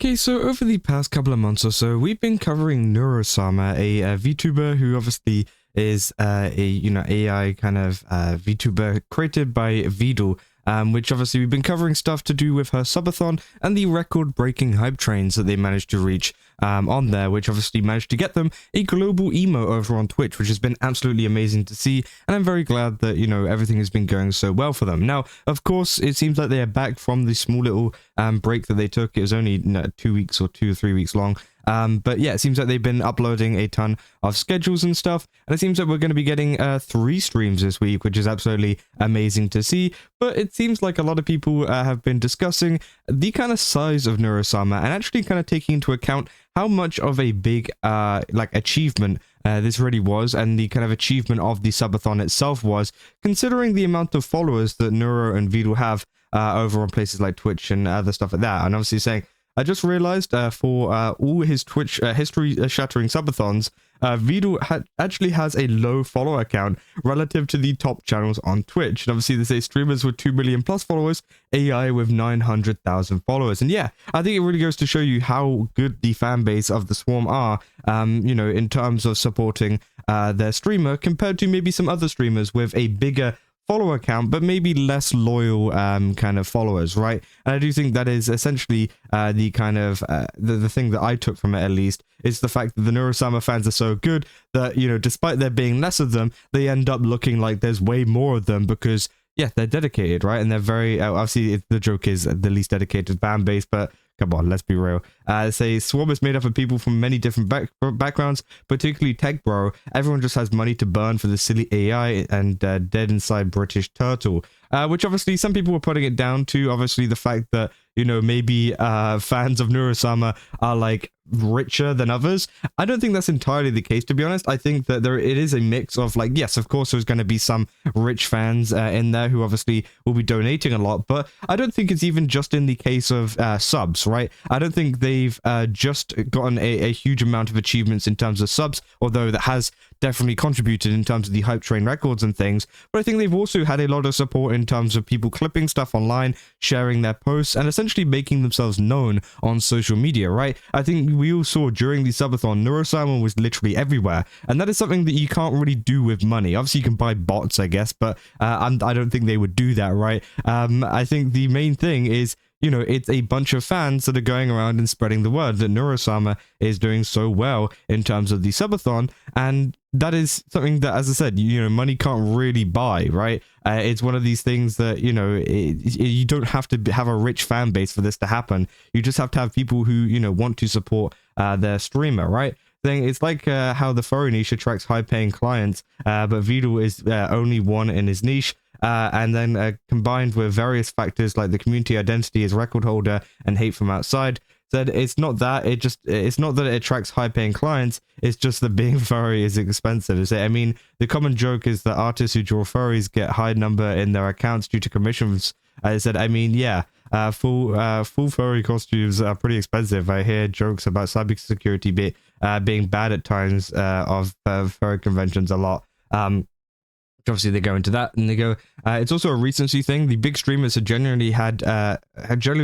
Okay, so over the past couple of months or so, we've been covering Neuro Sama, a vtuber who obviously is a AI kind of vtuber created by Vedal, which obviously we've been covering stuff to do with her subathon and the record-breaking hype trains that they managed to reach on there, which obviously managed to get them a global emo over on Twitch, which has been absolutely amazing to see, and I'm very glad that, everything has been going so well for them. Now, of course, it seems like they are back from the small little break that they took. It was only 2 weeks or 2 or 3 weeks long. But yeah, it seems like they've been uploading a ton of schedules and stuff, and it seems like we're going to be getting 3 streams this week, which is absolutely amazing to see. But it seems like a lot of people have been discussing the kind of size of Neuro Sama and actually kind of taking into account how much of a big achievement this really was, and the kind of achievement of the subathon itself was, considering the amount of followers that Neuro and Vedal have over on places like Twitch and other stuff like that. And obviously saying, I just realized for all his Twitch history-shattering subathons, Vedal actually has a low follower count relative to the top channels on Twitch. And obviously they say streamers with 2 million plus followers, AI with 900,000 followers. And yeah, I think it really goes to show you how good the fan base of the Swarm are, in terms of supporting their streamer compared to maybe some other streamers with a bigger follower count but maybe less loyal kind of followers, right? And I do think that is essentially the kind of the thing that I took from it, at least, is the fact that the Neuro Sama fans are so good that, despite there being less of them, they end up looking like there's way more of them because, yeah, they're dedicated, right? And they're very obviously the joke is the least dedicated fan base, but come on, let's be real. Say Swarm is made up of people from many different backgrounds, particularly tech bro. Everyone just has money to burn for the silly AI and dead inside British turtle. Which obviously some people were putting it down to obviously the fact that, maybe fans of Neuro Sama are like richer than others. I don't think that's entirely the case, to be honest. I think that it is a mix of, like, yes, of course there's going to be some rich fans in there who obviously will be donating a lot, but I don't think it's even just in the case of subs, right? I don't think they've just gotten a huge amount of achievements in terms of subs, although that has definitely contributed in terms of the hype train records and things, but I think they've also had a lot of support in terms of people clipping stuff online, sharing their posts, and essentially making themselves known on social media, right? I think we all saw during the subathon, Neuro Sama was literally everywhere, and that is something that you can't really do with money. Obviously you can buy bots, I guess, but I don't think they would do that, right? I think the main thing is, it's a bunch of fans that are going around and spreading the word that Neuro Sama is doing so well in terms of the subathon, and that is something that, as I said, money can't really buy, right? It's one of these things that, you don't have to have a rich fan base for this to happen. You just have to have people who, want to support their streamer, right? It's like how the furry niche attracts high-paying clients, but Vedal is only one in his niche. And then combined with various factors like the community identity as record holder and hate from outside, said it's not that it's not that it attracts high-paying clients, it's just that being furry is expensive. So, I mean, the common joke is that artists who draw furries get high number in their accounts due to commissions. I said, I mean, yeah, full furry costumes are pretty expensive. I hear jokes about cybersecurity being bad at times of furry conventions a lot. Obviously they go into that and they go, it's also a recency thing. The big streamers have generally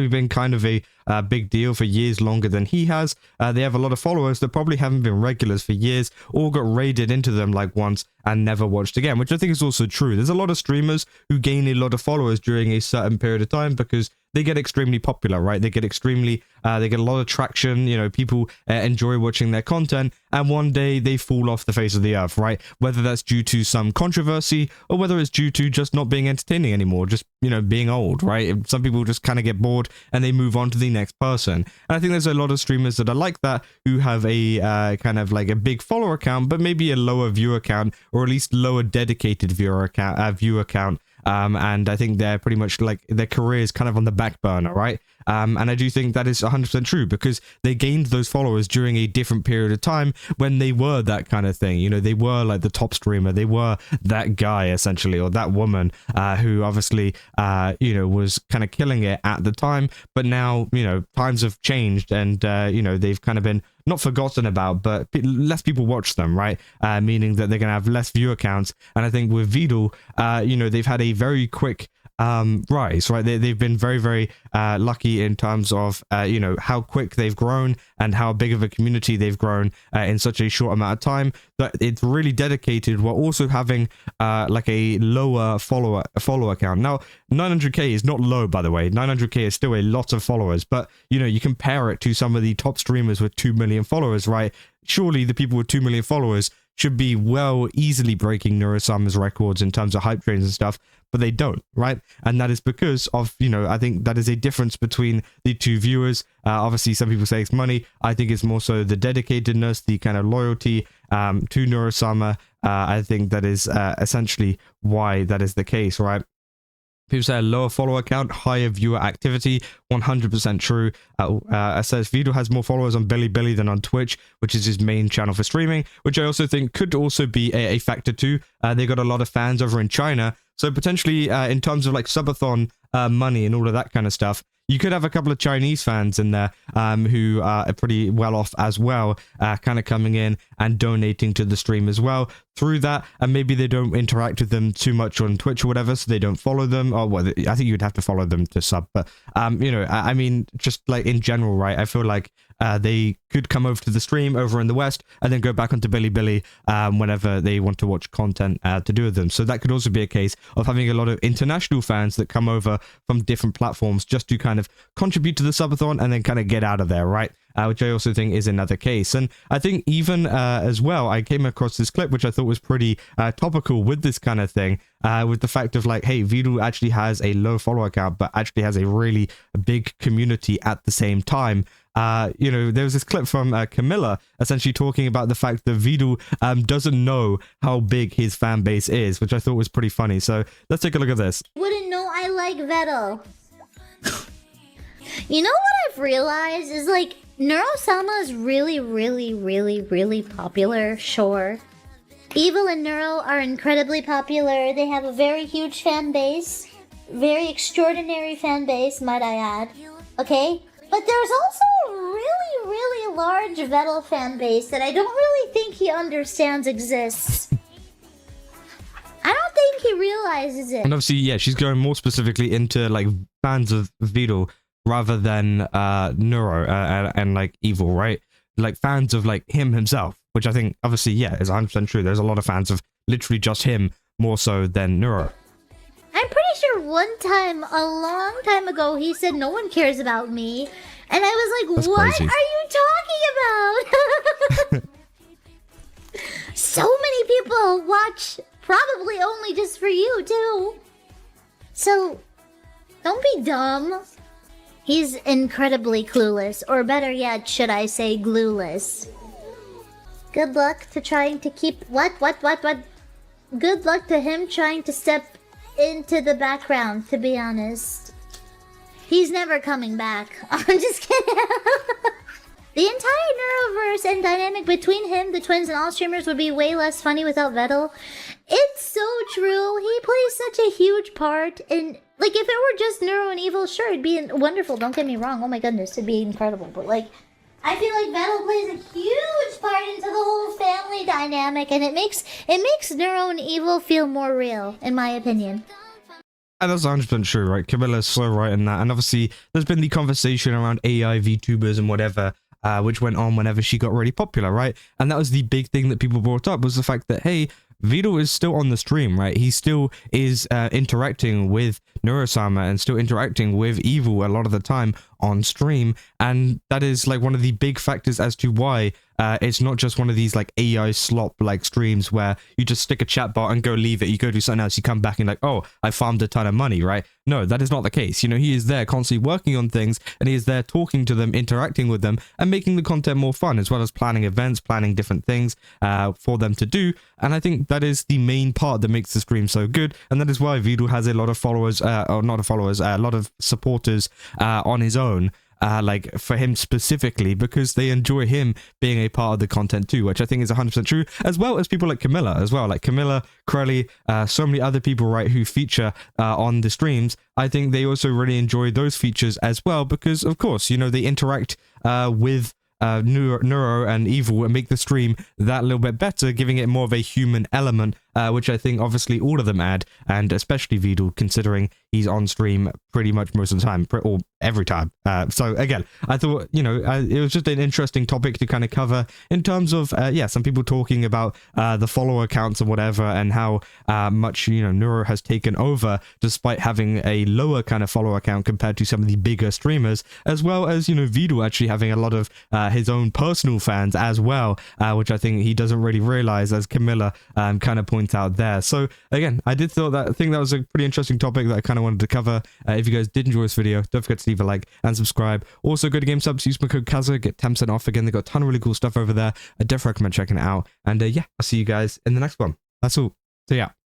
been kind of a big deal for years longer than he has. They have a lot of followers that probably haven't been regulars for years or got raided into them like once and never watched again, which I think is also true. There's a lot of streamers who gain a lot of followers during a certain period of time because they get extremely popular, right? They get they get a lot of traction, people enjoy watching their content, and one day they fall off the face of the earth, right? Whether that's due to some controversy or whether it's due to just not being entertaining anymore, just, being old, right? Some people just kind of get bored and they move on to the next person. And I think there's a lot of streamers that are like that, who have a kind of like a big follower count, but maybe a lower viewer count, or at least lower dedicated viewer count. And I think they're pretty much like their career is kind of on the back burner, right? And I do think that is 100% true because they gained those followers during a different period of time when they were that kind of thing. They were like the top streamer. They were that guy essentially, or that woman who obviously, was kind of killing it at the time. But now, times have changed and, they've kind of been not forgotten about, but less people watch them, right? Meaning that they're going to have less viewer counts. And I think with Vedal, they've had a very quick rise, right? They've been very, very lucky in terms of, you know, how quick they've grown and how big of a community they've grown in such a short amount of time, that it's really dedicated while also having like a lower follower count. Now, 900k is not low, by the way. 900k is still a lot of followers, but, you know, you compare it to some of the top streamers with 2 million followers, right? Surely the people with 2 million followers should be well easily breaking Neuro Sama's records in terms of hype trains and stuff, but they don't, right? And that is because of, you know, I think that is a difference between the two viewers. Obviously, some people say it's money. I think it's more so the dedicatedness, the kind of loyalty to Neuro Sama. I think that is essentially why that is the case, right? People say a lower follower count, higher viewer activity. 100% true. It says Vedal has more followers on Bilibili than on Twitch, which is his main channel for streaming, which I also think could also be a factor too. They got a lot of fans over in China, so potentially in terms of like subathon money and all of that kind of stuff, you could have a couple of Chinese fans in there who are pretty well off as well, kind of coming in and donating to the stream as well through that. And maybe they don't interact with them too much on Twitch or whatever, so they don't follow them. Or well, I think you'd have to follow them to sub. But, you know, I mean, just like in general, right? I feel like they could come over to the stream over in the West and then go back onto Bilibili whenever they want to watch content to do with them. So that could also be a case of having a lot of international fans that come over from different platforms just to kind of contribute to the subathon and then kind of get out of there, right? Which I also think is another case. And I think even as well, I came across this clip which I thought was pretty topical with this kind of thing, with the fact of like, hey, Vedal actually has a low follower count, but actually has a really big community at the same time. You know, there was this clip from Camilla essentially talking about the fact that Vedal doesn't know how big his fan base is, which I thought was pretty funny. So let's take a look at this. Wouldn't know I like Vedal. You know what I've realized is like Neuro Sama is really popular, sure. Evil and Neuro are incredibly popular. They have a very huge fan base. Very extraordinary fan base, might I add. Okay? But there's also a really large Vedal fan base that I don't really think he understands exists. I don't think he realizes it. And obviously, yeah, she's going more specifically into like fans of Vedal rather than Neuro and like Evil, right? Like fans of like him himself, which I think obviously, yeah, is 100% true. There's a lot of fans of literally just him more so than Neuro. I'm pretty sure one time, a long time ago, he said no one cares about me. And I was like, That's what crazy. are you talking about? So many people watch probably only just for you, too. So, don't be dumb. He's incredibly clueless, or better yet, should I say glueless. Good luck to trying to keep... What? Good luck to him trying to step into the background, to be honest. He's never coming back. I'm just kidding. The entire Neuroverse and dynamic between him, the twins, and all streamers would be way less funny without Vedal. It's so true. He plays such a huge part in... Like, if it were just Neuro and Evil, sure, it'd be wonderful. Don't get me wrong. Oh my goodness, it'd be incredible. But, like, I feel like Vedal plays a huge part into the whole family dynamic, and it makes Neuro and Evil feel more real, in my opinion. And that's 100% true, right? Camilla's so right in that. And obviously, there's been the conversation around AI, VTubers, and whatever, which went on whenever she got really popular, right? And that was the big thing that people brought up, was the fact that, hey, Vedal is still on the stream, right? He still is interacting with Neuro Sama and still interacting with Evil a lot of the time on stream, and that is like one of the big factors as to why it's not just one of these like AI slop like streams where you just stick a chat bot and go leave it, you go do something else, you come back and like, oh, I farmed a ton of money, right? No, that is not the case. You know, he is there constantly working on things, and he is there talking to them, interacting with them, and making the content more fun, as well as planning events, planning different things for them to do. And I think that is the main part that makes the stream so good, and that is why Vedal has a lot of followers, or not followers, a lot of supporters on his own. Like for him specifically, because they enjoy him being a part of the content too, which I think is 100% true, as well as people like Camilla as well, like Camilla, Crowley, so many other people, right, who feature on the streams. I think they also really enjoy those features as well, because of course, you know, they interact with Neuro and Evil and make the stream that little bit better, giving it more of a human element which I think obviously all of them add, and especially Vedal, considering he's on stream pretty much most of the time, or every time. So again, I thought, you know, it was just an interesting topic to kind of cover in terms of, yeah, some people talking about the follower counts and whatever, and how much, you know, Neuro has taken over despite having a lower kind of follower count compared to some of the bigger streamers, as well as, you know, Vedal actually having a lot of his own personal fans as well, which I think he doesn't really realize, as Camilla kind of points out there. So again, I think that was a pretty interesting topic that I kind of wanted to cover. If you guys did enjoy this video, don't forget to leave a like and subscribe. Also, go to GameSubs, use my code Kaza, get 10% off. Again, they got a ton of really cool stuff over there. I definitely recommend checking it out. And yeah, I'll see you guys in the next one. That's all. So yeah.